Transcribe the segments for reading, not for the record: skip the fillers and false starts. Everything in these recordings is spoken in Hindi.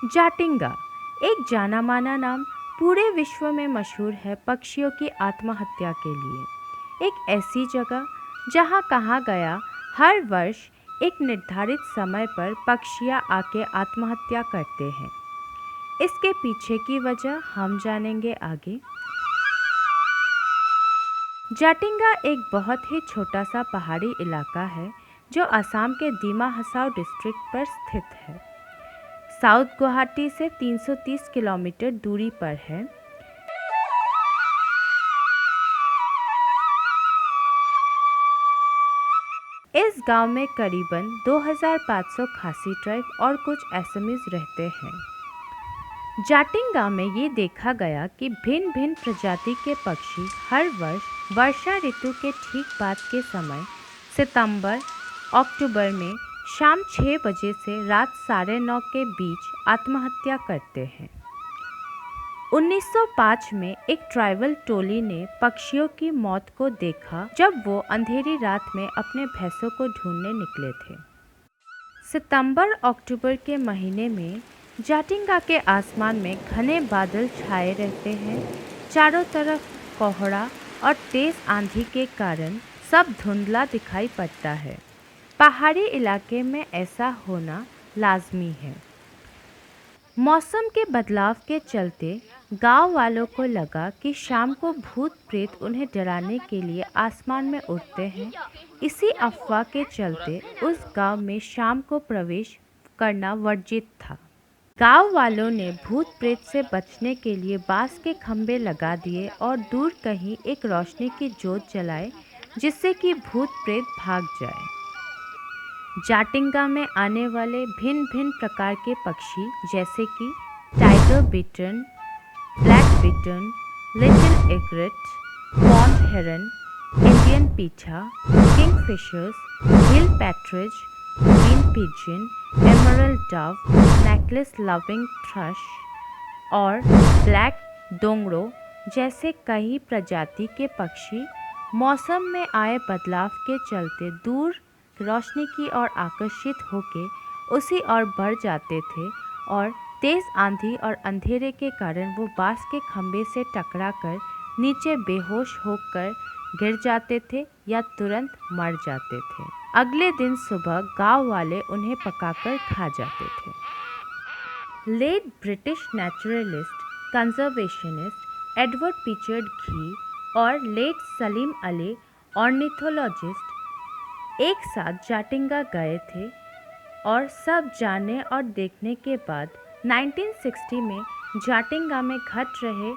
जाटिंगा एक जाना माना नाम पूरे विश्व में मशहूर है पक्षियों की आत्महत्या के लिए। एक ऐसी जगह जहां कहा गया हर वर्ष एक निर्धारित समय पर पक्षियां आके आत्महत्या करते हैं। इसके पीछे की वजह हम जानेंगे आगे। जाटिंगा एक बहुत ही छोटा सा पहाड़ी इलाका है जो असम के दीमा हसाओ डिस्ट्रिक्ट पर स्थित है। साउथ गुवाहाटी से 330 किलोमीटर दूरी पर है। इस गांव में करीबन 2500 खासी ट्राइब और कुछ असमीज रहते हैं। जाटिंगा में ये देखा गया कि भिन्न भिन्न प्रजाति के पक्षी हर वर्ष वर्षा ऋतु के ठीक बाद के समय सितंबर अक्टूबर में शाम 6 बजे से रात 9:30 के बीच आत्महत्या करते हैं। 1905 में एक ट्राइबल टोली ने पक्षियों की मौत को देखा जब वो अंधेरी रात में अपने भैंसों को ढूंढने निकले थे। सितंबर अक्टूबर के महीने में जाटिंगा के आसमान में घने बादल छाए रहते हैं। चारों तरफ कोहरा और तेज आंधी के कारण सब धुंधला दिखाई पड़ता है। पहाड़ी इलाके में ऐसा होना लाजमी है। मौसम के बदलाव के चलते गांव वालों को लगा कि शाम को भूत प्रेत उन्हें डराने के लिए आसमान में उड़ते हैं। इसी अफवाह के चलते उस गांव में शाम को प्रवेश करना वर्जित था। गांव वालों ने भूत प्रेत से बचने के लिए बांस के खंभे लगा दिए और दूर कहीं एक रोशनी की जोत जलाए जिससे कि भूत प्रेत भाग जाए। जाटिंगा में आने वाले भिन्न भिन्न प्रकार के पक्षी जैसे कि tiger bittern, black bittern, little egret, pond heron, Indian pitta, kingfishers, hill partridge, green pigeon, emerald dove, necklace laughing thrush और ब्लैक डोंगरो जैसे कई प्रजाति के पक्षी मौसम में आए बदलाव के चलते दूर रोशनी की ओर आकर्षित होके उसी ओर बढ़ जाते थे और तेज आंधी और अंधेरे के कारण वो बांस के खंभे से टकराकर नीचे बेहोश होकर गिर जाते थे या तुरंत मर जाते थे। अगले दिन सुबह गांव वाले उन्हें पकाकर खा जाते थे। Late British naturalist conservationist Edward Pritchard Gee और लेट सलीम अली ऑर्निथोलॉजिस्ट एक साथ जाटिंगा गए थे और सब जानने और देखने के बाद 1960 में जाटिंगा में घट रहे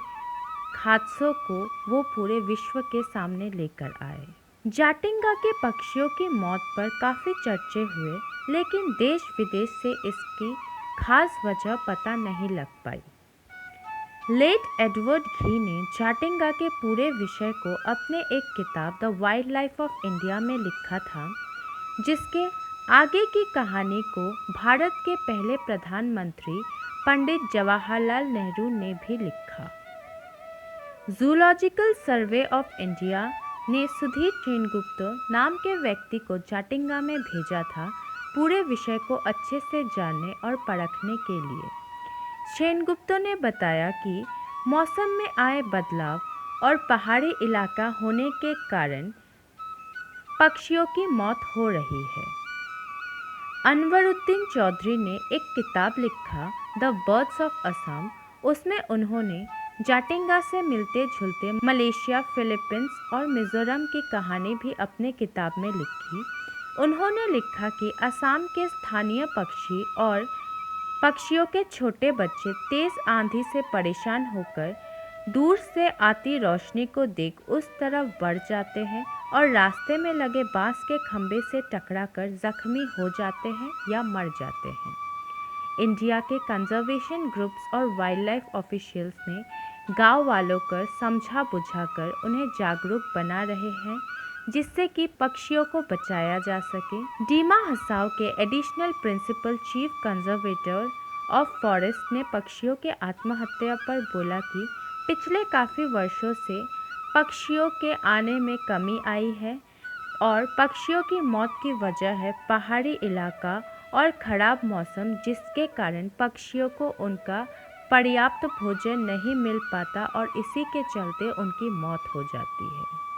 हादसों को वो पूरे विश्व के सामने लेकर आए। जाटिंगा के पक्षियों की मौत पर काफ़ी चर्चे हुए, लेकिन देश विदेश से इसकी खास वजह पता नहीं लग पाई। लेट एडवर्ड घी ने जाटिंगा के पूरे विषय को अपने एक किताब the wild life of India में लिखा था, जिसके आगे की कहानी को भारत के पहले प्रधानमंत्री पंडित जवाहरलाल नेहरू ने भी लिखा। जूलॉजिकल सर्वे ऑफ इंडिया ने सुधीर सेनगुप्त नाम के व्यक्ति को जाटिंगा में भेजा था पूरे विषय को अच्छे से जानने और परखने के लिए। सेनगुप्त ने बताया कि मौसम में आए बदलाव और पहाड़ी इलाका होने के कारण पक्षियों की मौत हो रही है। अनवरुद्दीन चौधरी ने एक किताब लिखा द बर्ड्स ऑफ असम। उसमें उन्होंने जाटिंगा से मिलते जुलते मलेशिया, फिलीपींस और मिजोरम की कहानी भी अपने किताब में लिखी। उन्होंने लिखा कि असम के स्थानीय पक्षी और पक्षियों के छोटे बच्चे तेज आंधी से परेशान होकर दूर से आती रोशनी को देख उस तरफ बढ़ जाते हैं और रास्ते में लगे बांस के खंभे से टकराकर जख्मी हो जाते हैं या मर जाते हैं। इंडिया के कंजर्वेशन ग्रुप्स और वाइल्ड लाइफ ऑफिशियल्स ने गांव वालों को समझा बुझाकर उन्हें जागरूक बना रहे हैं जिससे कि पक्षियों को बचाया जा सके। दीमा हसाओ के additional principal chief conservator of forest ने पक्षियों के आत्महत्या पर बोला कि पिछले काफ़ी वर्षों से पक्षियों के आने में कमी आई है और पक्षियों की मौत की वजह है पहाड़ी इलाका और खराब मौसम जिसके कारण पक्षियों को उनका पर्याप्त भोजन नहीं मिल पाता और इसी के चलते उनकी मौत हो जाती है।